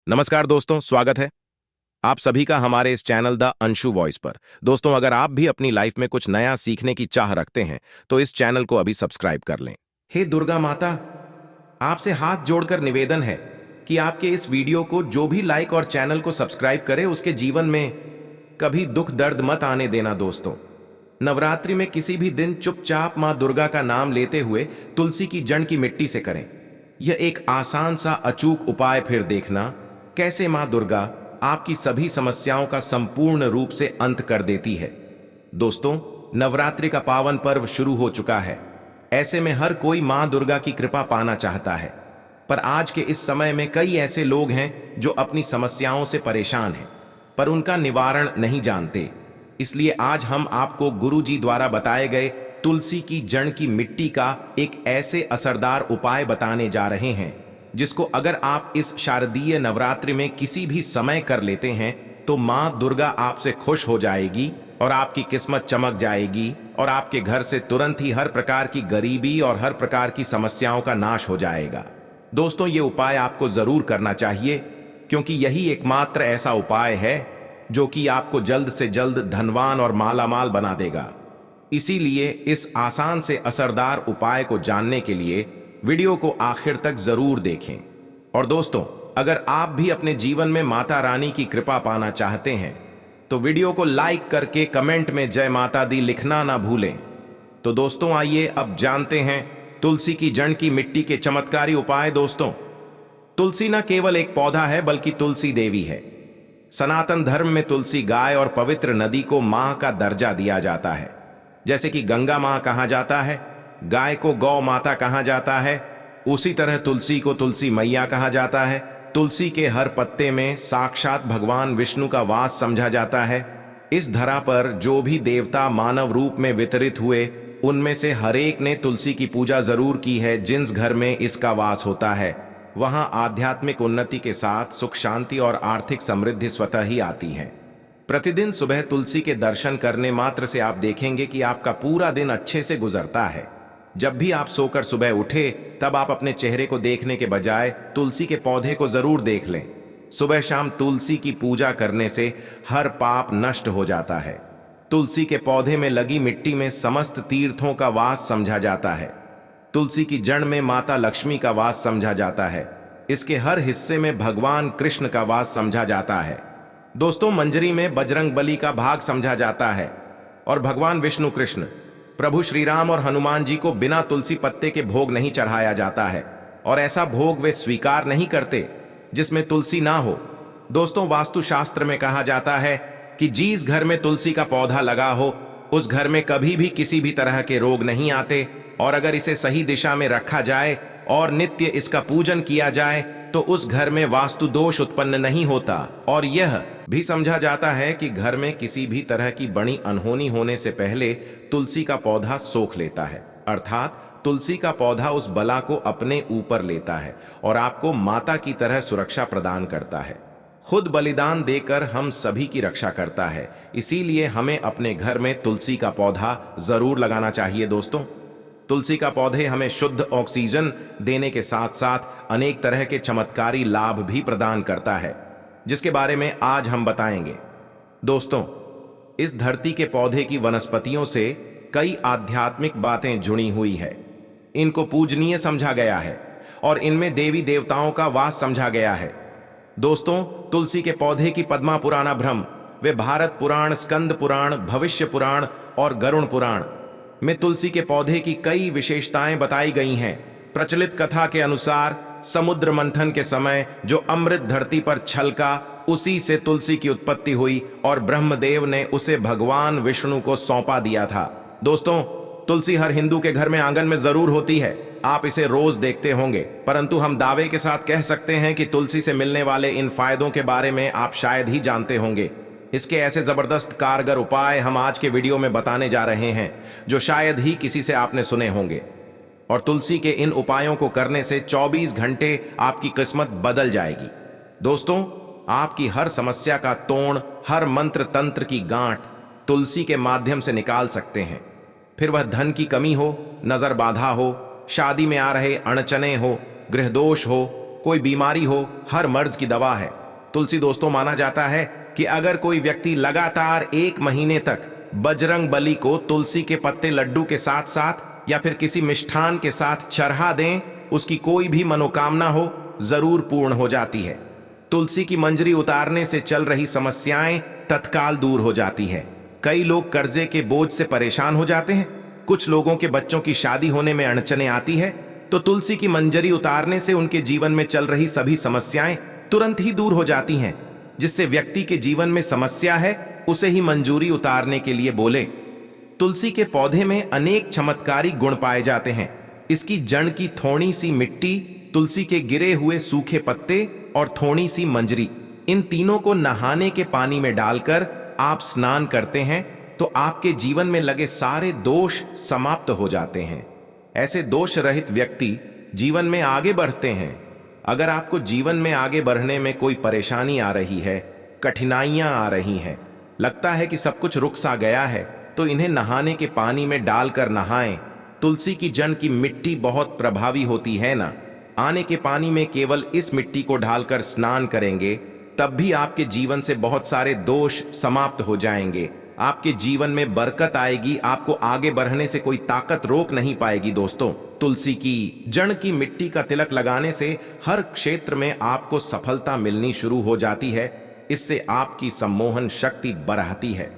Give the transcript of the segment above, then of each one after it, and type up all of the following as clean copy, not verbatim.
नमस्कार दोस्तों, स्वागत है आप सभी का हमारे इस चैनल द अंशु वॉइस पर। दोस्तों, अगर आप भी अपनी लाइफ में कुछ नया सीखने की चाह रखते हैं तो इस चैनल को अभी सब्सक्राइब कर लें। हे दुर्गा माता, आपसे हाथ जोड़कर निवेदन है कि आपके इस वीडियो को जो भी लाइक और चैनल को सब्सक्राइब करे उसके जीवन में कभी दुख दर्द मत आने देना। दोस्तों, नवरात्रि में किसी भी दिन चुपचाप मां दुर्गा का नाम लेते हुए तुलसी की जड़ की मिट्टी से करें। यह एक आसान सा अचूक उपाय फिर देखना कैसे मां दुर्गा आपकी सभी समस्याओं का संपूर्ण रूप से अंत कर देती है। दोस्तों, नवरात्रि का पावन पर्व शुरू हो चुका है। ऐसे में हर कोई मां दुर्गा की कृपा पाना चाहता है, पर आज के इस समय में कई ऐसे लोग हैं जो अपनी समस्याओं से परेशान हैं पर उनका निवारण नहीं जानते। इसलिए आज हम आपको गुरुजी द्वारा बताए गए तुलसी की जड़ की मिट्टी का एक ऐसे असरदार उपाय बताने जा रहे हैं जिसको अगर आप इस शारदीय नवरात्रि में किसी भी समय कर लेते हैं तो मां दुर्गा आपसे खुश हो जाएगी और आपकी किस्मत चमक जाएगी और आपके घर से तुरंत ही हर प्रकार की गरीबी और हर प्रकार की समस्याओं का नाश हो जाएगा। दोस्तों, ये उपाय आपको जरूर करना चाहिए क्योंकि यही एकमात्र ऐसा उपाय है जो कि आपको जल्द से जल्द धनवान और मालामाल बना देगा। इसीलिए इस आसान से असरदार उपाय को जानने के लिए वीडियो को आखिर तक जरूर देखें। और दोस्तों, अगर आप भी अपने जीवन में माता रानी की कृपा पाना चाहते हैं तो वीडियो को लाइक करके कमेंट में जय माता दी लिखना ना भूलें। तो दोस्तों, आइए अब जानते हैं तुलसी की जड़ की मिट्टी के चमत्कारी उपाय। दोस्तों, तुलसी न केवल एक पौधा है बल्कि तुलसी देवी है। सनातन धर्म में तुलसी गाय और पवित्र नदी को मां का दर्जा दिया जाता है। जैसे कि गंगा मां कहा जाता है, गाय को गौ माता कहा जाता है, उसी तरह तुलसी को तुलसी मैया कहा जाता है। तुलसी के हर पत्ते में साक्षात भगवान विष्णु का वास समझा जाता है। इस धरा पर जो भी देवता मानव रूप में वितरित हुए उनमें से हर एक ने तुलसी की पूजा जरूर की है। जिस घर में इसका वास होता है वहां आध्यात्मिक उन्नति के साथ सुख शांति और आर्थिक समृद्धि स्वतः ही आती है। प्रतिदिन सुबह तुलसी के दर्शन करने मात्र से आप देखेंगे कि आपका पूरा दिन अच्छे से गुजरता है। जब भी आप सोकर सुबह उठे तब आप अपने चेहरे को देखने के बजाय तुलसी के पौधे को जरूर देख लें। सुबह शाम तुलसी की पूजा करने से हर पाप नष्ट हो जाता है। तुलसी के पौधे में लगी मिट्टी में समस्त तीर्थों का वास समझा जाता है। तुलसी की जड़ में माता लक्ष्मी का वास समझा जाता है। इसके हर हिस्से में भगवान कृष्ण का वास समझा जाता है। दोस्तों, मंजरी में बजरंगबली का भाग समझा जाता है और भगवान विष्णु कृष्ण, प्रभु श्री राम और हनुमान जी को बिना तुलसी पत्ते के भोग नहीं चढ़ाया जाता है और ऐसा भोग वे स्वीकार नहीं करते जिसमें तुलसी ना हो। दोस्तों, वास्तुशास्त्र में कहा जाता है कि जिस घर में तुलसी का पौधा लगा हो उस घर में कभी भी किसी भी तरह के रोग नहीं आते और अगर इसे सही दिशा में रखा जाए और नित्य इसका पूजन किया जाए तो उस घर में वास्तु दोष उत्पन्न नहीं होता। और यह भी समझा जाता है कि घर में किसी भी तरह की बड़ी अनहोनी होने से पहले तुलसी का पौधा सोख लेता है, अर्थात तुलसी का पौधा उस बला को अपने ऊपर लेता है और आपको माता की तरह सुरक्षा प्रदान करता है। खुद बलिदान देकर हम सभी की रक्षा करता है। इसीलिए हमें अपने घर में तुलसी का पौधा जरूर लगाना चाहिए। दोस्तों, तुलसी का पौधे हमें शुद्ध ऑक्सीजन देने के साथ साथ अनेक तरह के चमत्कारी लाभ भी प्रदान करता है जिसके बारे में आज हम बताएंगे। दोस्तों, इस धरती के पौधे की वनस्पतियों से कई आध्यात्मिक बातें जुड़ी हुई है। इनको पूजनीय समझा गया है और इनमें देवी देवताओं का वास समझा गया है। दोस्तों, तुलसी के पौधे की पद्मा पुराण ब्रह्म वे भारत पुराण, स्कंद पुराण, भविष्य पुराण और गरुण पुराण में तुलसी के पौधे की कई विशेषताएं बताई गई हैं। प्रचलित कथा के अनुसार समुद्र मंथन के समय जो अमृत धरती पर छलका उसी से तुलसी की उत्पत्ति हुई और ब्रह्मदेव ने उसे भगवान विष्णु को सौंपा दिया था। दोस्तों, तुलसी हर हिंदू के घर में आंगन में जरूर होती है। आप इसे रोज देखते होंगे, परंतु हम दावे के साथ कह सकते हैं कि तुलसी से मिलने वाले इन फायदों के बारे में आप शायद ही जानते होंगे। इसके ऐसे जबरदस्त कारगर उपाय हम आज के वीडियो में बताने जा रहे हैं जो शायद ही किसी से आपने सुने होंगे। और तुलसी के इन उपायों को करने से 24 घंटे आपकी किस्मत बदल जाएगी। दोस्तों, आपकी हर समस्या का तोड़, हर मंत्र तंत्र की गांठ तुलसी के माध्यम से निकाल सकते हैं। फिर वह धन की कमी हो, नजर बाधा हो, शादी में आ रहे अड़चने हो, गृह दोष हो, कोई बीमारी हो, हर मर्ज की दवा है। तुलसी दोस्तों, माना जाता है कि अगर कोई व्यक्ति लगातार 1 महीने तक बजरंग बली को तुलसी के पत्ते लड्डू के साथ साथ या फिर किसी मिष्ठान के साथ चढ़ा दें, उसकी कोई भी मनोकामना हो जरूर पूर्ण हो जाती है। तुलसी की मंजरी उतारने से चल रही समस्याएं तत्काल दूर हो जाती है। कई लोग कर्जे के बोझ से परेशान हो जाते हैं, कुछ लोगों के बच्चों की शादी होने में अड़चने आती है, तो तुलसी की मंजरी उतारने से उनके जीवन में चल रही सभी समस्याएं तुरंत ही दूर हो जाती हैं। जिससे व्यक्ति के जीवन में समस्या है उसे ही मंजूरी उतारने के लिए बोले। तुलसी के पौधे में अनेक चमत्कारी गुण पाए जाते हैं। इसकी जड़ की थोड़ी सी मिट्टी, तुलसी के गिरे हुए सूखे पत्ते और थोड़ी सी मंजरी, इन तीनों को नहाने के पानी में डालकर आप स्नान करते हैं तो आपके जीवन में लगे सारे दोष समाप्त हो जाते हैं। ऐसे दोष रहित व्यक्ति जीवन में आगे बढ़ते हैं। अगर आपको जीवन में आगे बढ़ने में कोई परेशानी आ रही है, कठिनाइयां आ रही हैं, लगता है कि सब कुछ रुक सा गया है, तो इन्हें नहाने के पानी में डालकर नहाएं। तुलसी की जड़ की मिट्टी बहुत प्रभावी होती है ना। आने के पानी में केवल इस मिट्टी को डालकर स्नान करेंगे, तब भी आपके जीवन से बहुत सारे दोष समाप्त हो जाएंगे। आपके जीवन में बरकत आएगी, आपको आगे बढ़ने से कोई ताकत रोक नहीं पाएगी। दोस्तों, तुलसी की जड़ की मिट्टी का तिलक लगाने से हर क्षेत्र में आपको सफलता मिलनी शुरू हो जाती है। इससे आपकी सम्मोहन शक्ति बढ़ती है,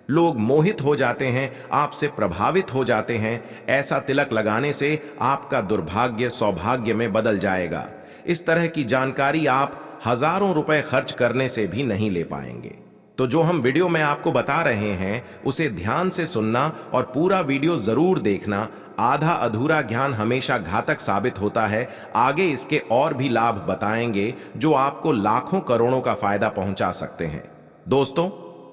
लोग मोहित हो जाते हैं, आपसे प्रभावित हो जाते हैं। ऐसा तिलक लगाने से आपका दुर्भाग्य सौभाग्य में बदल जाएगा। इस तरह की जानकारी आप हजारों रुपए खर्च करने से भी नहीं ले पाएंगे। तो जो हम वीडियो में आपको बता रहे हैं उसे ध्यान से सुनना और पूरा वीडियो जरूर देखना। आधा अधूरा ज्ञान हमेशा घातक साबित होता है। आगे इसके और भी लाभ बताएंगे जो आपको लाखों करोड़ों का फायदा पहुंचा सकते हैं। दोस्तों,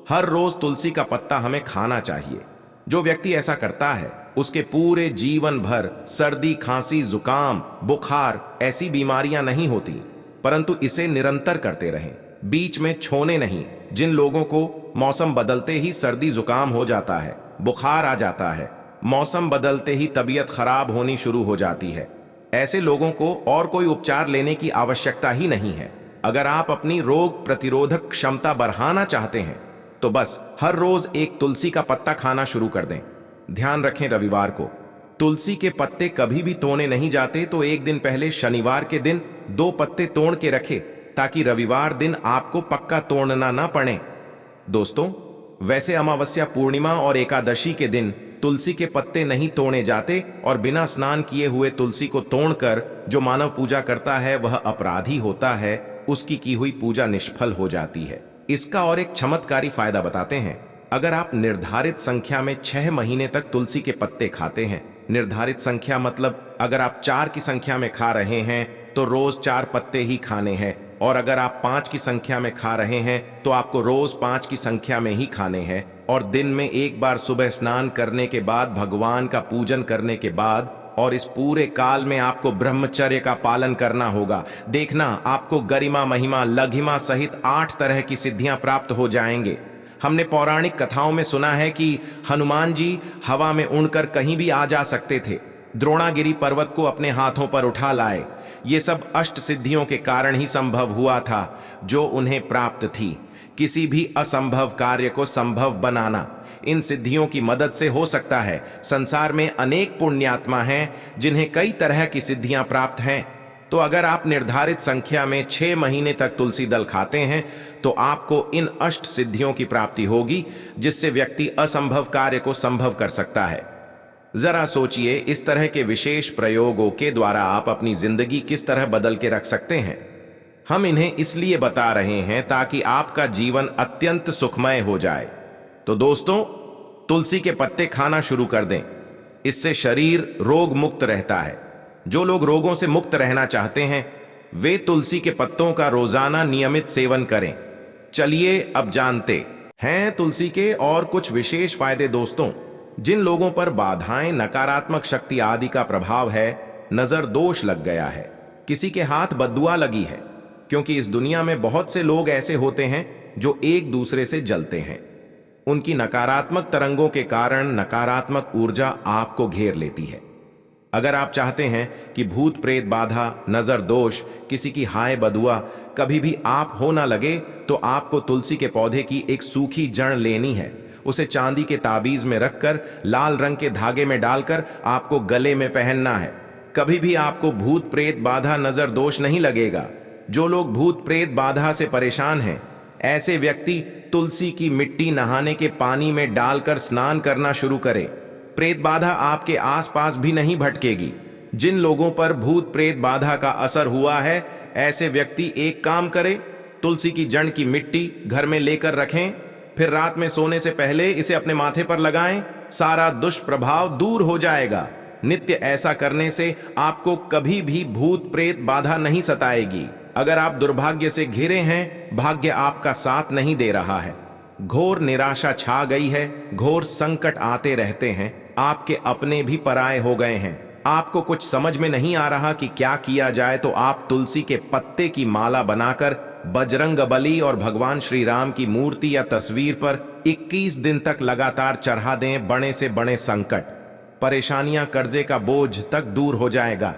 हर रोज तुलसी का पत्ता हमें खाना चाहिए। जो व्यक्ति ऐसा करता है उसके पूरे जीवन भर सर्दी, खांसी, जुकाम, बुखार ऐसी बीमारियां नहीं होती, परंतु इसे निरंतर करते रहें, बीच में छोने नहीं। जिन लोगों को मौसम बदलते ही सर्दी जुकाम हो जाता है, बुखार आ जाता है, मौसम बदलते ही तबीयत खराब होनी शुरू हो जाती है, ऐसे लोगों को और कोई उपचार लेने की आवश्यकता ही नहीं है। अगर आप अपनी रोग प्रतिरोधक क्षमता बढ़ाना चाहते हैं तो बस हर रोज एक तुलसी का पत्ता खाना शुरू कर दें। ध्यान रखें, रविवार को तुलसी के पत्ते कभी भी तोड़े नहीं जाते, तो एक दिन पहले शनिवार के दिन 2 पत्ते तोड़ के रखें ताकि रविवार दिन आपको पक्का तोड़ना ना पड़े। दोस्तों, वैसे अमावस्या, पूर्णिमा और एकादशी के दिन तुलसी के पत्ते नहीं तोड़े जाते और बिना स्नान किए हुए तुलसी को तोड़कर जो मानव पूजा करता है वह अपराधी होता है, उसकी की हुई पूजा निष्फल हो जाती है। इसका और एक चमत्कारी फायदा बताते हैं। अगर आप निर्धारित संख्या में 6 महीने तक तुलसी के पत्ते खाते हैं, निर्धारित संख्या मतलब अगर आप 4 की संख्या में खा रहे हैं तो रोज 4 पत्ते ही खाने हैं, और अगर आप 5 की संख्या में खा रहे हैं तो आपको रोज 5 की संख्या में ही खाने हैं, और दिन में एक बार सुबह स्नान करने के बाद, भगवान का पूजन करने के बाद, और इस पूरे काल में आपको ब्रह्मचर्य का पालन करना होगा। देखना, आपको गरिमा, महिमा, लघिमा सहित 8 तरह की सिद्धियां प्राप्त हो जाएंगे। हमने पौराणिक कथाओं में सुना है कि हनुमान जी हवा में उड़कर कहीं भी आ जा सकते थे, द्रोणागिरी पर्वत को अपने हाथों पर उठा लाए। ये सब अष्ट सिद्धियों के कारण ही संभव हुआ था जो उन्हें प्राप्त थी। किसी भी असंभव कार्य को संभव बनाना इन सिद्धियों की मदद से हो सकता है। संसार में अनेक पुण्यात्मा हैं जिन्हें कई तरह की सिद्धियां प्राप्त हैं। तो अगर आप निर्धारित संख्या में 6 महीने तक तुलसी दल खाते हैं तो आपको इन अष्ट सिद्धियों की प्राप्ति होगी, जिससे व्यक्ति असंभव कार्य को संभव कर सकता है। जरा सोचिए, इस तरह के विशेष प्रयोगों के द्वारा आप अपनी जिंदगी किस तरह बदल के रख सकते हैं। हम इन्हें इसलिए बता रहे हैं ताकि आपका जीवन अत्यंत सुखमय हो जाए। तो दोस्तों, तुलसी के पत्ते खाना शुरू कर दें, इससे शरीर रोग मुक्त रहता है। जो लोग रोगों से मुक्त रहना चाहते हैं वे तुलसी के पत्तों का रोजाना नियमित सेवन करें। चलिए अब जानते हैं तुलसी के और कुछ विशेष फायदे। दोस्तों, जिन लोगों पर बाधाएं, नकारात्मक शक्ति आदि का प्रभाव है, नजर दोष लग गया है, किसी के हाथ बद्दुआ लगी है, क्योंकि इस दुनिया में बहुत से लोग ऐसे होते हैं जो एक दूसरे से जलते हैं। उनकी नकारात्मक तरंगों के कारण नकारात्मक ऊर्जा आपको घेर लेती है। अगर आप चाहते हैं कि भूत प्रेत बाधा, नजर दोष, किसी की हाय बदुआ कभी भी आप हो ना लगे, तो आपको तुलसी के पौधे की एक सूखी जड़ लेनी है। उसे चांदी के ताबीज में रखकर लाल रंग के धागे में डालकर आपको गले में पहनना है। कभी भी आपको भूत प्रेत बाधा, नजर दोष नहीं लगेगा। जो लोग भूत प्रेत बाधा से परेशान हैं, ऐसे व्यक्ति तुलसी की मिट्टी नहाने के पानी में डालकर स्नान करना शुरू करें। प्रेत बाधा आपके आसपास भी नहीं भटकेगी। जिन लोगों पर भूत प्रेत बाधा का असर हुआ है, ऐसे व्यक्ति एक काम करें, तुलसी की जड़ की मिट्टी घर में लेकर रखें, फिर रात में सोने से पहले इसे अपने माथे पर लगाएं। सारा दुष्प्रभाव दूर हो जाएगा। नित्य ऐसा करने से आपको कभी भी भूत प्रेत बाधा नहीं सताएगी। अगर आप दुर्भाग्य से घिरे हैं, भाग्य आपका साथ नहीं दे रहा है, घोर निराशा छा गई है, घोर संकट आते रहते हैं, आपके अपने भी पराये हो गए हैं, आपको कुछ समझ में नहीं आ रहा कि क्या किया जाए, तो आप तुलसी के पत्ते की माला बनाकर बजरंगबली और भगवान श्री राम की मूर्ति या तस्वीर पर 21 दिन तक लगातार चढ़ा दें। बड़े से बड़े संकट, परेशानियां, कर्जे का बोझ तक दूर हो जाएगा।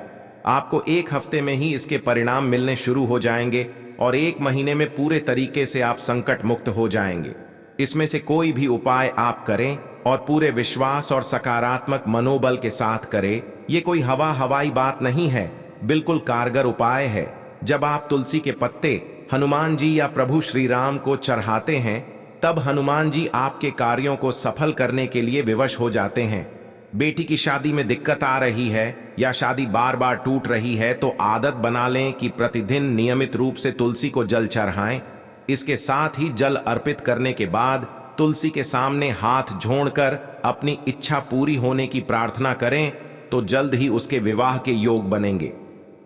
आपको 1 हफ्ते में ही इसके परिणाम मिलने शुरू हो जाएंगे और 1 महीने में पूरे तरीके से आप संकट मुक्त हो जाएंगे। इसमें से कोई भी उपाय आप करें और पूरे विश्वास और सकारात्मक मनोबल के साथ करें। ये कोई हवाई बात नहीं है, बिल्कुल कारगर उपाय है। जब आप तुलसी के पत्ते हनुमान जी या प्रभु श्री राम को चढ़ाते हैं, तब हनुमान जी आपके कार्यों को सफल करने के लिए विवश हो जाते हैं। बेटी की शादी में दिक्कत आ रही है या शादी बार बार टूट रही है, तो आदत बना लें कि प्रतिदिन नियमित रूप से तुलसी को जल चढ़ाएं। इसके साथ ही जल अर्पित करने के बाद तुलसी के सामने हाथ जोड़कर अपनी इच्छा पूरी होने की प्रार्थना करें, तो जल्द ही उसके विवाह के योग बनेंगे।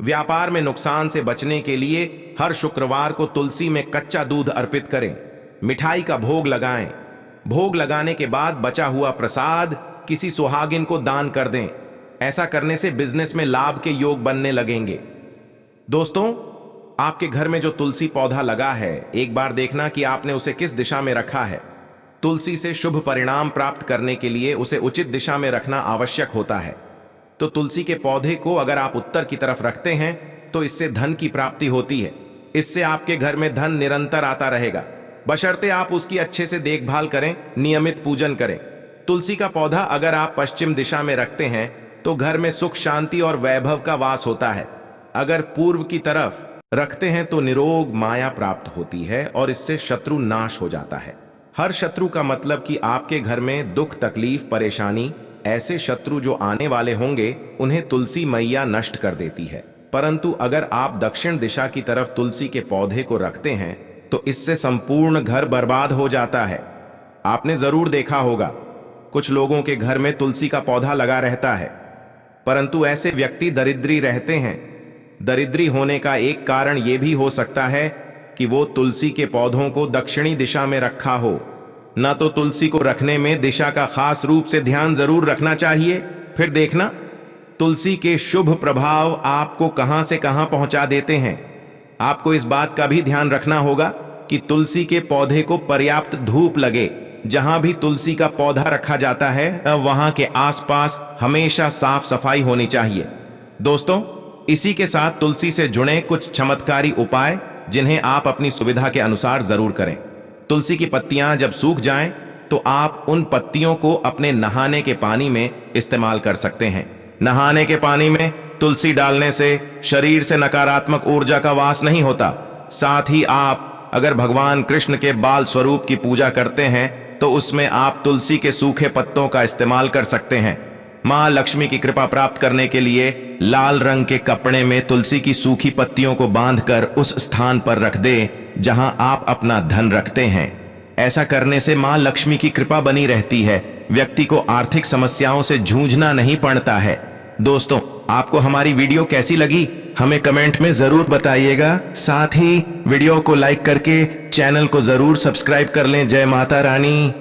व्यापार में नुकसान से बचने के लिए हर शुक्रवार को तुलसी में कच्चा दूध अर्पित करें। मिठाई का भोग लगाएं। भोग लगाने के बाद बचा हुआ प्रसाद किसी सुहागिन को दान कर दें। ऐसा करने से बिजनेस में लाभ के योग बनने लगेंगे। दोस्तों, आपके घर में जो तुलसी पौधा लगा है, एक बार देखना कि आपने उसे किस दिशा में रखा है। तुलसी से शुभ परिणाम प्राप्त करने के लिए उसे उचित दिशा में रखना आवश्यक होता है। तो तुलसी के पौधे को अगर आप उत्तर की तरफ रखते हैं, तो इससे धन की प्राप्ति होती है। इससे आपके घर में धन निरंतर आता रहेगा, बशर्ते आप उसकी अच्छे से देखभाल करें, नियमित पूजन करें। तुलसी का पौधा अगर आप पश्चिम दिशा में रखते हैं, तो घर में सुख, शांति और वैभव का वास होता है। अगर पूर्व की तरफ रखते हैं तो निरोग माया प्राप्त होती है और इससे शत्रु नाश हो जाता है। हर शत्रु का मतलब कि आपके घर में दुख, तकलीफ, परेशानी, ऐसे शत्रु जो आने वाले होंगे, उन्हें तुलसी मैया नष्ट कर देती है। परंतु अगर आप दक्षिण दिशा की तरफ तुलसी के पौधे को रखते हैं, तो इससे संपूर्ण घर बर्बाद हो जाता है। आपने जरूर देखा होगा, कुछ लोगों के घर में तुलसी का पौधा लगा रहता है, परंतु ऐसे व्यक्ति दरिद्री रहते हैं। दरिद्री होने का एक कारण यह भी हो सकता है कि वो तुलसी के पौधों को दक्षिणी दिशा में रखा हो। न तो तुलसी को रखने में दिशा का खास रूप से ध्यान जरूर रखना चाहिए। फिर देखना, तुलसी के शुभ प्रभाव आपको कहां से कहां पहुंचा देते हैं। आपको इस बात का भी ध्यान रखना होगा कि तुलसी के पौधे को पर्याप्त धूप लगे। जहां भी तुलसी का पौधा रखा जाता है, वहां के आसपास हमेशा साफ सफाई होनी चाहिए। दोस्तों, इसी के साथ तुलसी से जुड़े कुछ चमत्कारी उपाय जिन्हें आप अपनी सुविधा के अनुसार जरूर करें। तुलसी की पत्तियां जब सूख जाएं, तो आप उन पत्तियों को अपने नहाने के पानी में इस्तेमाल कर सकते हैं। नहाने के पानी में तुलसी डालने से शरीर से नकारात्मक ऊर्जा का वास नहीं होता। साथ ही आप अगर भगवान कृष्ण के बाल स्वरूप की पूजा करते हैं, तो उसमें आप तुलसी के सूखे पत्तों का इस्तेमाल कर सकते हैं। मां लक्ष्मी की कृपा प्राप्त करने के लिए लाल रंग के कपड़े में तुलसी की सूखी पत्तियों को बांधकर उस स्थान पर रख दे जहां आप अपना धन रखते हैं। ऐसा करने से मां लक्ष्मी की कृपा बनी रहती है। व्यक्ति को आर्थिक समस्याओं से जूझना नहीं पड़ता है। दोस्तों, आपको हमारी वीडियो कैसी लगी, हमें कमेंट में जरूर बताइएगा। साथ ही वीडियो को लाइक करके चैनल को जरूर सब्सक्राइब कर लें। जय माता रानी।